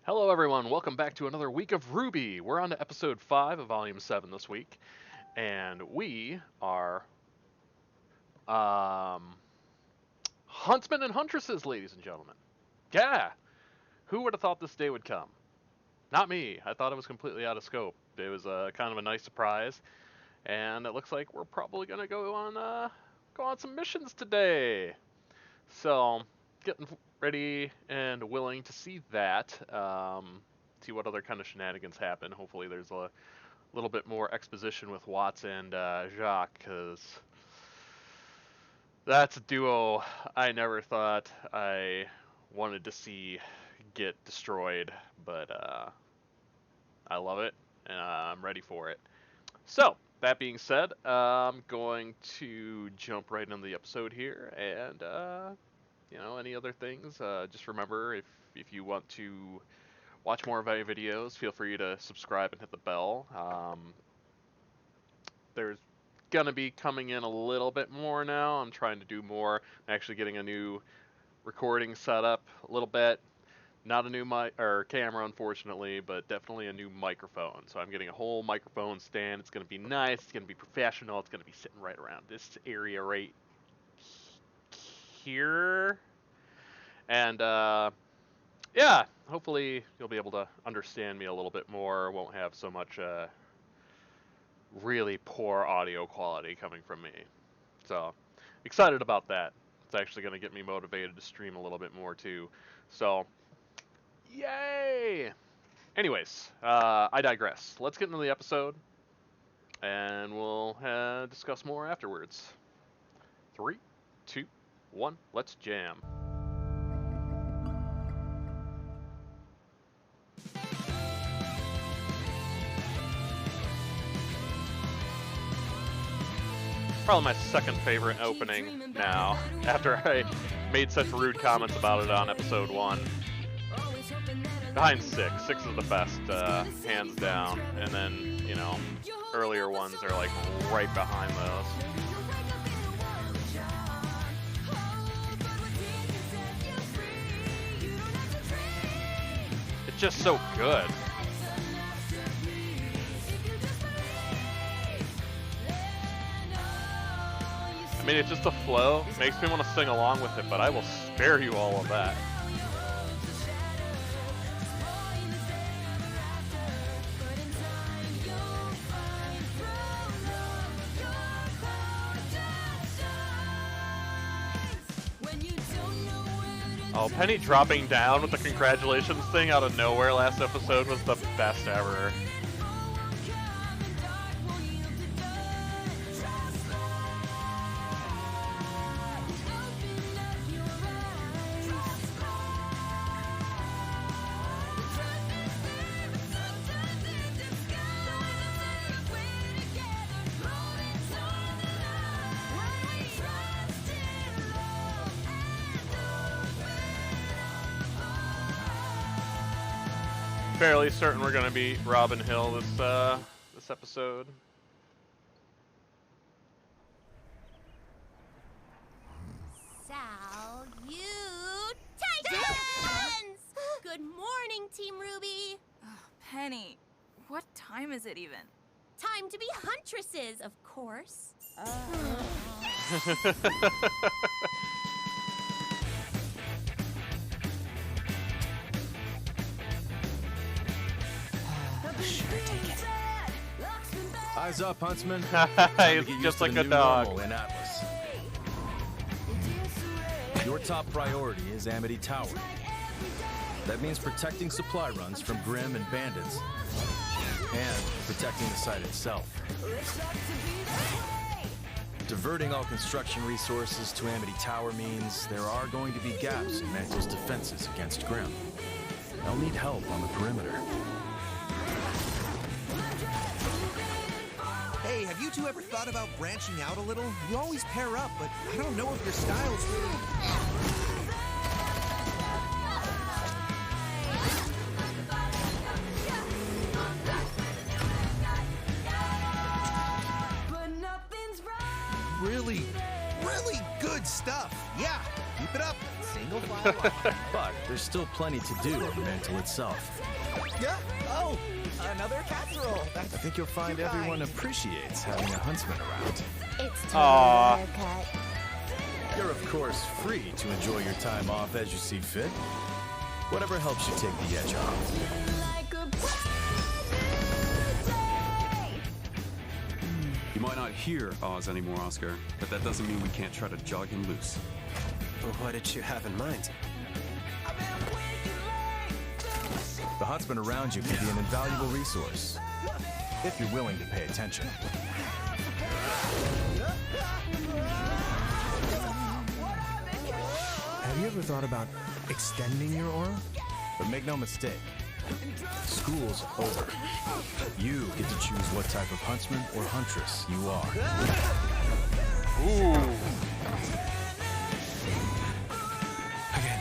Hello everyone, welcome back to another week of RWBY. We're on to episode 5 of volume 7 this week, and we are Huntsmen and Huntresses, ladies and gentlemen. Yeah, who would have thought this day would come? Not me. I thought it was completely out of scope. It was kind of a nice surprise, and it looks like we're probably going to go on some missions today. So, getting ready and willing to see that, see what other kind of shenanigans happen. Hopefully there's a little bit more exposition with Watts and Jacques, because that's a duo I never thought I wanted to see get destroyed, but I love it, and I'm ready for it. So, that being said, I'm going to jump right into the episode here, and any other things, just remember, if you want to watch more of my videos, feel free to subscribe and hit the bell. There's gonna be coming in a little bit more now. I'm trying to do more. I'm actually getting a new recording setup a little bit. Not a new mic or camera, unfortunately, but definitely a new microphone. So I'm getting a whole microphone stand. It's gonna be nice. It's gonna be professional. It's gonna be sitting right around this area right here. And yeah, hopefully you'll be able to understand me a little bit more. Won't have so much really poor audio quality coming from me. So excited about that. It's actually going to get me motivated to stream a little bit more too. So yay! Anyways, I digress. Let's get into the episode, and we'll discuss more afterwards. 3, 2, 1, let's jam. Probably my second favorite opening now, after I made such rude comments about it on episode 1. Behind 6. 6 is the best, hands down. And then, earlier ones are like right behind those. It's just so good. I mean, it's just the flow. It makes me want to sing along with it, but I will spare you all of that. Oh, Penny dropping down with the congratulations thing out of nowhere last episode was the best ever. Fairly certain we're gonna beat Robin Hill this episode. Salutations! Good morning, Team RWBY. Oh, Penny, what time is it even? Time to be Huntresses, of course. Eyes up, Huntsman. He's just like a dog. In Atlas. Your top priority is Amity Tower. That means protecting supply runs from Grimm and bandits, and protecting the site itself. Diverting all construction resources to Amity Tower means there are going to be gaps in Mantle's defenses against Grimm. They'll need help on the perimeter. Hey, have you two ever thought about branching out a little? You always pair up, but I don't know if your styles really... Really good stuff. Yeah, keep it up. Single file. But there's still plenty to do in Mantle itself. Yeah. Oh, another casserole. I think you'll find everyone appreciates having a huntsman around. It's Aw. totally a haircut. You're of course free to enjoy your time off as you see fit. Whatever helps you take the edge off. You might not hear Oz anymore, Oscar, but that doesn't mean we can't try to jog him loose. What did you have in mind? The huntsman around you can be an invaluable resource, if you're willing to pay attention. Have you ever thought about extending your aura? But make no mistake, school's over. You get to choose what type of huntsman or huntress you are. Ooh. Again.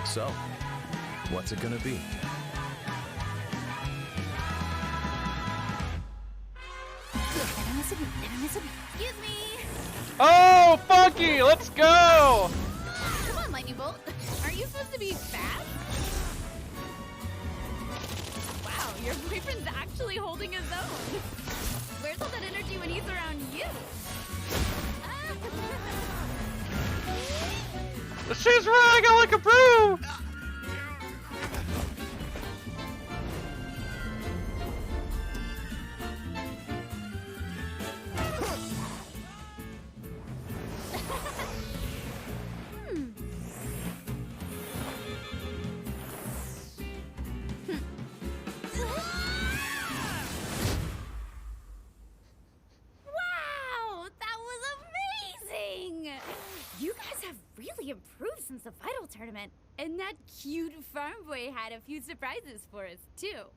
So, what's it gonna be? Excuse me. Oh, Funky, let's go! Come on, Lightning Bolt. Aren't you supposed to be fast? Wow, your boyfriend's actually holding his own. Where's all that energy when he's around you? She's riding like a brew! Wow, that was amazing! You guys have really improved since the Vital Tournament. And that cute farm boy had a few surprises for us, too.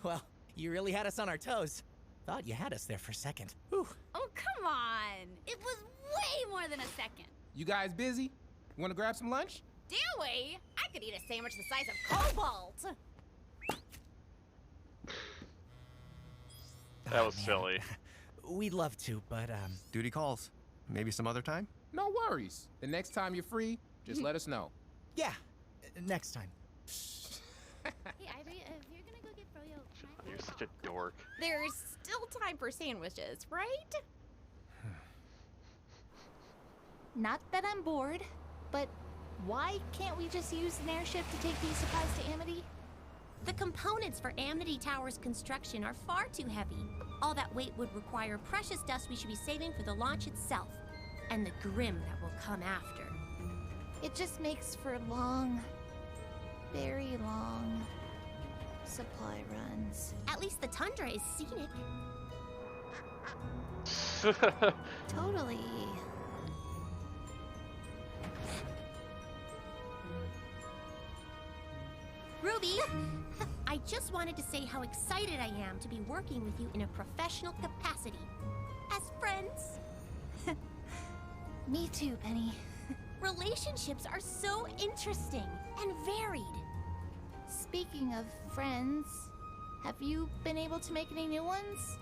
Well, you really had us on our toes. Thought you had us there for a second. Whew. Oh, come on! It was way more than a second. You guys busy? Want to grab some lunch? Do we? I could eat a sandwich the size of Cobalt. That was silly. We'd love to, but Duty calls. Maybe some other time? No worries. The next time you're free, just let us know. yeah, next time. Hey, Ivy, if you're gonna go get Froyo, You're such a dork. There's still time for sandwiches, right? Not that I'm bored, but why can't we just use an airship to take these supplies to Amity? The components for Amity Tower's construction are far too heavy. All that weight would require precious dust we should be saving for the launch itself, and the grim that will come after. It just makes for long, very long supply runs. At least the tundra is scenic. Totally. Ruby, I just wanted to say how excited I am to be working with you in a professional capacity. As friends. Me too, Penny. Relationships are so interesting and varied. Speaking of friends, have you been able to make any new ones?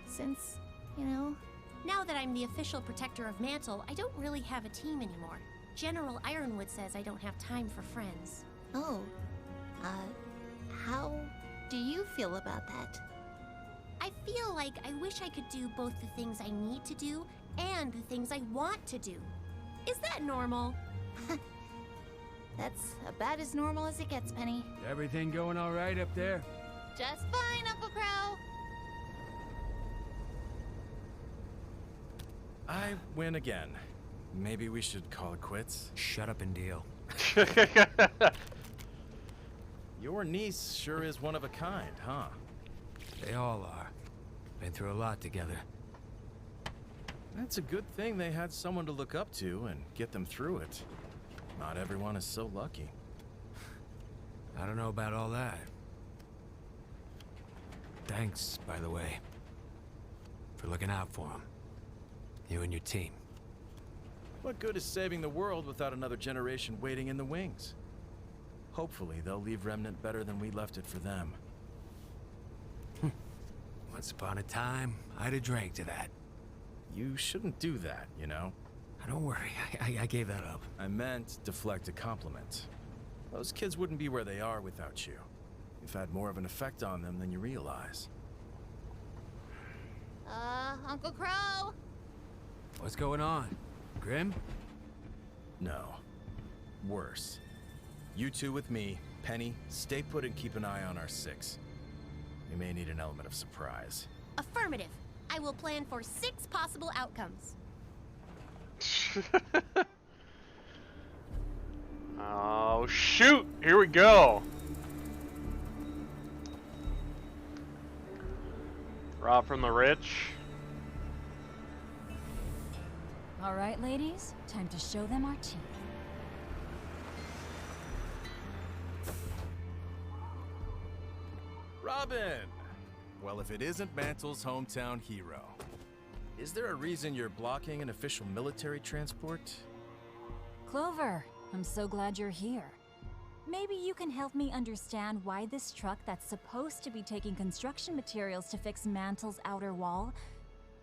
Since, you know... Now that I'm the official protector of Mantle, I don't really have a team anymore. General Ironwood says I don't have time for friends. Oh. How do you feel about that? I feel like I wish I could do both the things I need to do and the things I want to do. Is that normal? That's about as normal as it gets, Penny. Everything going all right up there? Just fine, Uncle Crow. I win again. Maybe we should call it quits. Shut up and deal. Your niece sure is one of a kind, huh? They all are. Been through a lot together. That's a good thing they had someone to look up to and get them through it. Not everyone is so lucky. I don't know about all that. Thanks, by the way, for looking out for them. You and your team. What good is saving the world without another generation waiting in the wings? Hopefully, they'll leave Remnant better than we left it for them. Once upon a time, I'd have drank to that. You shouldn't do that, you know? Don't worry, I gave that up. I meant deflect a compliment. Those kids wouldn't be where they are without you. You've had more of an effect on them than you realize. Uncle Crow? What's going on? Grim? No. Worse. You two with me. Penny, stay put and keep an eye on our six. We may need an element of surprise. Affirmative. I will plan for 6 possible outcomes. Oh, shoot! Here we go! Rob from the rich. All right, ladies. Time to show them our teeth. Robin! Well, if it isn't Mantle's hometown hero, is there a reason you're blocking an official military transport? Clover, I'm so glad you're here. Maybe you can help me understand why this truck that's supposed to be taking construction materials to fix Mantle's outer wall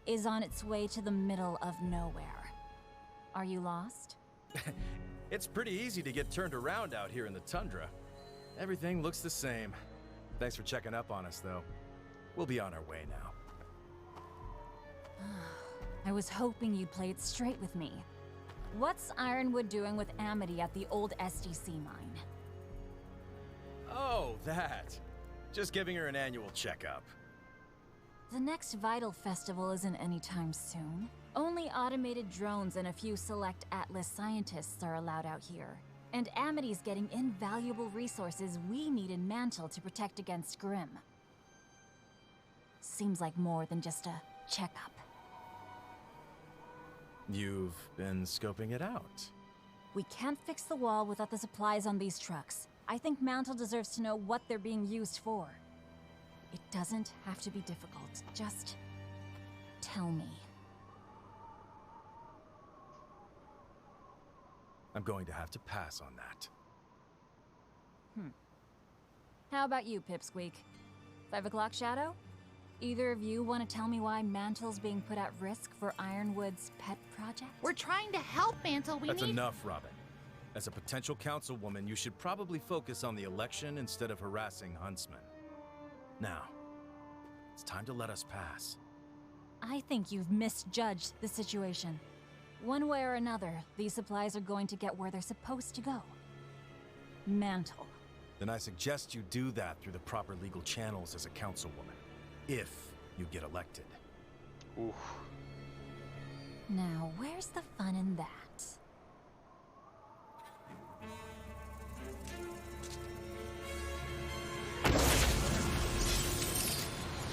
is on its way to the middle of nowhere. Are you lost? It's pretty easy to get turned around out here in the tundra. Everything looks the same. Thanks for checking up on us, though. We'll be on our way now. I was hoping you'd play it straight with me. What's Ironwood doing with Amity at the old SDC mine? Oh, that. Just giving her an annual checkup. The next Vital Festival isn't anytime soon. Only automated drones and a few select Atlas scientists are allowed out here. And Amity's getting invaluable resources we need in Mantle to protect against Grimm. Seems like more than just a checkup. You've been scoping it out. We can't fix the wall without the supplies on these trucks. I think Mantle deserves to know what they're being used for. It doesn't have to be difficult. Just tell me. I'm going to have to pass on that. How about you, Pipsqueak? 5 o'clock Shadow? Either of you want to tell me why Mantle's being put at risk for Ironwood's pet project? We're trying to help Mantle. That's enough, Robin. As a potential councilwoman, you should probably focus on the election instead of harassing Huntsmen. Now, it's time to let us pass. I think you've misjudged the situation. One way or another, these supplies are going to get where they're supposed to go. Mantle. Then I suggest you do that through the proper legal channels as a councilwoman. If you get elected. Oof. Now, where's the fun in that?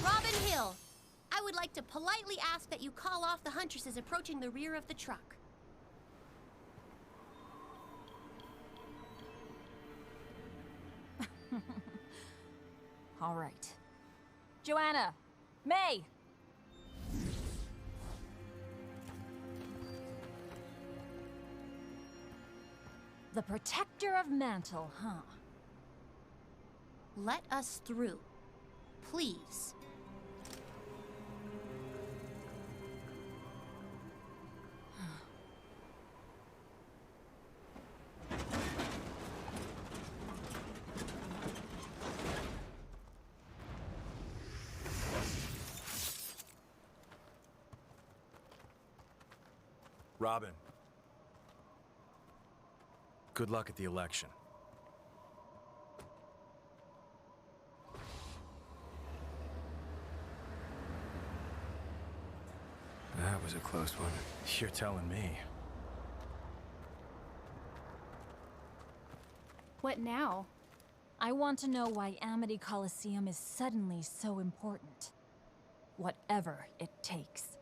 Robin Hill, I would like to politely ask that you call off the Huntresses approaching the rear of the truck. All right. Joanna! May! The protector of Mantle, huh? Let us through. Please. Robin. Good luck at the election. That was a close one. You're telling me. What now? I want to know why Amity Coliseum is suddenly so important. Whatever it takes.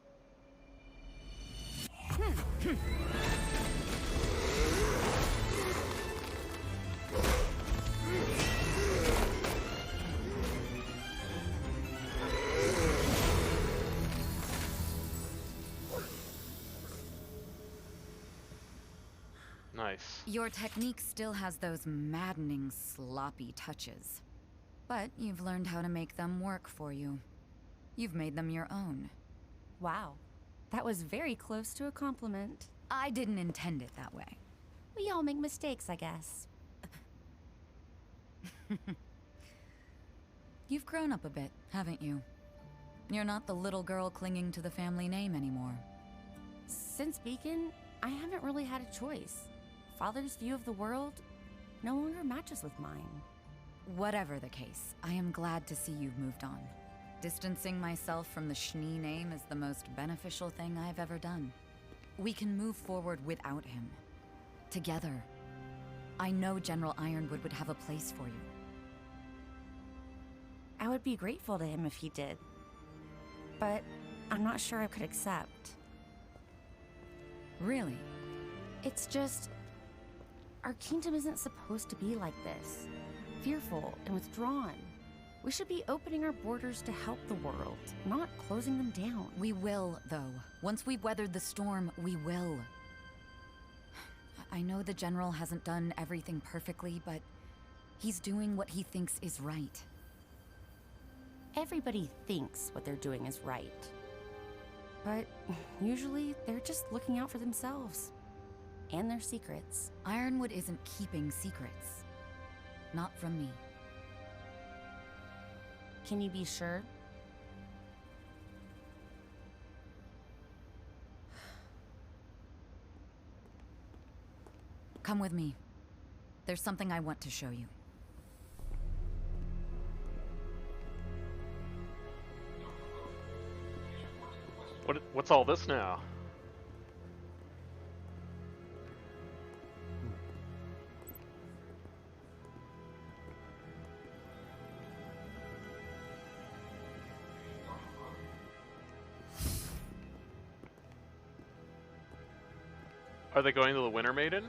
Nice. Your technique still has those maddening, sloppy touches. But you've learned how to make them work for you. You've made them your own. Wow. That was very close to a compliment. I didn't intend it that way. We all make mistakes, I guess. You've grown up a bit, haven't you? You're not the little girl clinging to the family name anymore. Since Beacon, I haven't really had a choice. Father's view of the world no longer matches with mine. Whatever the case, I am glad to see you've moved on. Distancing myself from the Schnee name is the most beneficial thing I've ever done. We can move forward without him. Together. I know General Ironwood would have a place for you. I would be grateful to him if he did. But I'm not sure I could accept. Really? It's just... our kingdom isn't supposed to be like this. Fearful and withdrawn. We should be opening our borders to help the world, not closing them down. We will, though. Once we've weathered the storm, we will. I know the General hasn't done everything perfectly, but he's doing what he thinks is right. Everybody thinks what they're doing is right. But usually, they're just looking out for themselves. And their secrets. Ironwood isn't keeping secrets. Not from me. Can you be sure? Come with me. There's something I want to show you. What's all this now? Are they going to the Winter Maiden?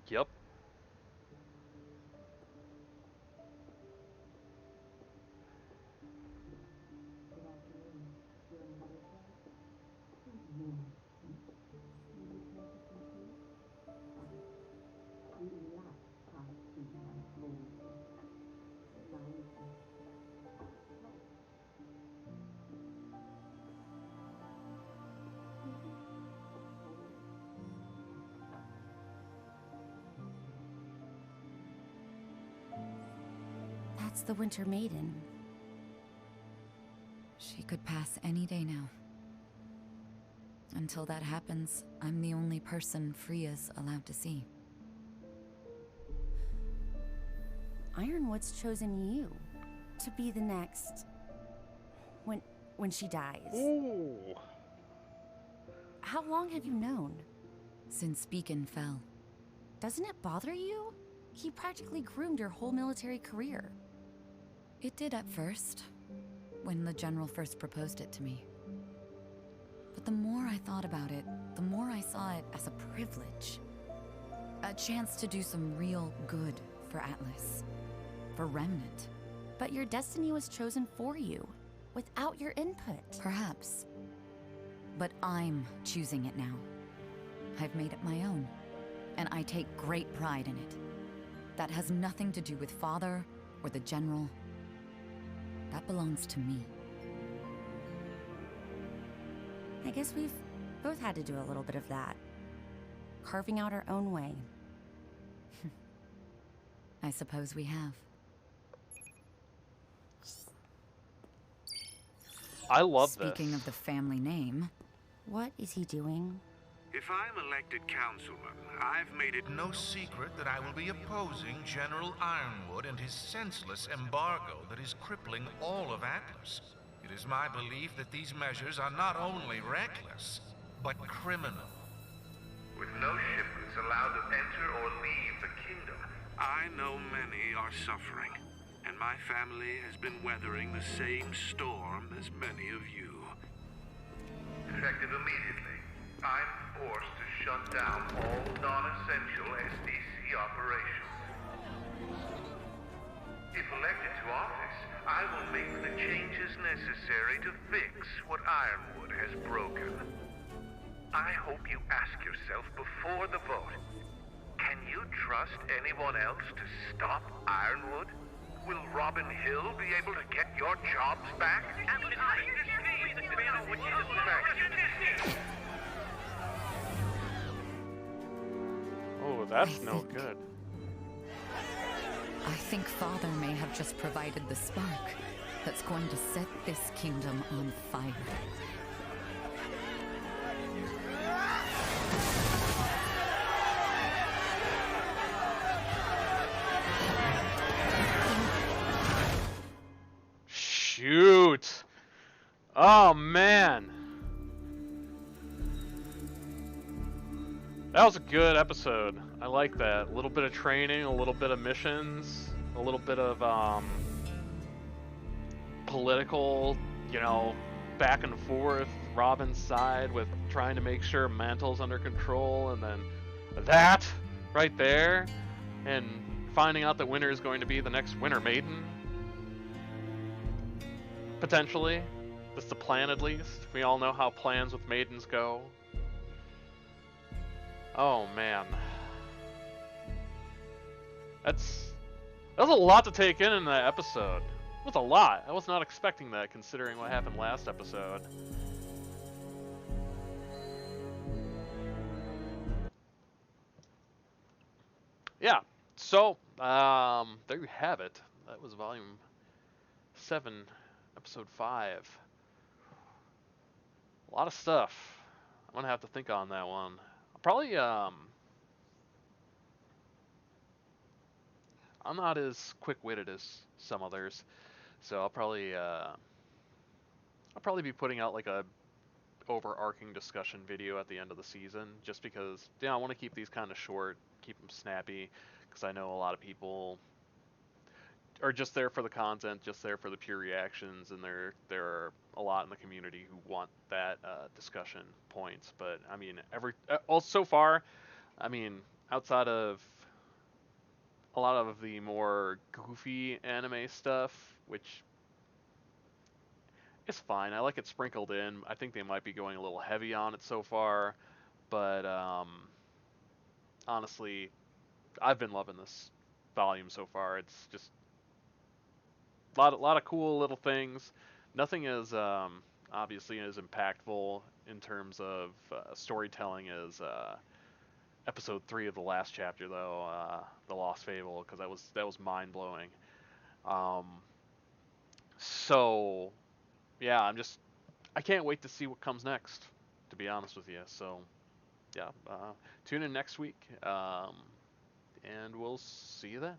Yep. That's the Winter Maiden. She could pass any day now. Until that happens, I'm the only person Freya's allowed to see. Ironwood's chosen you to be the next... when she dies. Ooh. How long have you known? Since Beacon fell. Doesn't it bother you? He practically groomed your whole military career. It did at first, when the General first proposed it to me. But the more I thought about it, the more I saw it as a privilege. A chance to do some real good for Atlas. For Remnant. But your destiny was chosen for you, without your input. Perhaps. But I'm choosing it now. I've made it my own, and I take great pride in it. That has nothing to do with Father or the General. That belongs to me. I guess we've both had to do a little bit of that. Carving out our own way. I suppose we have. I love this. Speaking of the family name... What is he doing? If I'm elected councilman, I've made it no secret that I will be opposing General Ironwood and his senseless embargo that is crippling all of Atlas. It is my belief that these measures are not only reckless, but criminal. With no shipments allowed to enter or leave the kingdom, I know many are suffering. and my family has been weathering the same storm as many of you. Effective immediately, I'm forced to shut down all non-essential SDC operations. If elected to office, I will make the changes necessary to fix what Ironwood has broken. I hope you ask yourself before the vote, can you trust anyone else to stop Ironwood? Will Robin Hill be able to get your jobs back? Oh, that's no good. I think Father may have just provided the spark that's going to set this kingdom on fire. Shoot! Oh, man. That was a good episode. I like that. A little bit of training, a little bit of missions, a little bit of political, you know, back and forth. Robin's side with trying to make sure Mantle's under control, and then that right there, and finding out that Winter is going to be the next Winter Maiden. Potentially. That's the plan, at least. We all know how plans with maidens go. Oh, man. That was a lot to take in that episode. It was a lot. I was not expecting that, considering what happened last episode. Yeah. So, there you have it. That was Volume 7, Episode 5. A lot of stuff. I'm gonna have to think on that one. I'll probably, I'm not as quick-witted as some others, so I'll probably be putting out like a overarching discussion video at the end of the season, just because, yeah, I want to keep these kind of short, keep them snappy, because I know a lot of people are just there for the content, just there for the pure reactions, and there are a lot in the community who want that discussion points. But I mean, so far, I mean, outside of a lot of the more goofy anime stuff, which is fine. I like it sprinkled in. I think they might be going a little heavy on it so far, but honestly, I've been loving this volume so far. It's just a lot of cool little things. Nothing is obviously as impactful in terms of storytelling as episode 3 of the last chapter, though, the Lost Fable, because that was mind blowing. So yeah, I can't wait to see what comes next, to be honest with you. So yeah, tune in next week, and we'll see you then.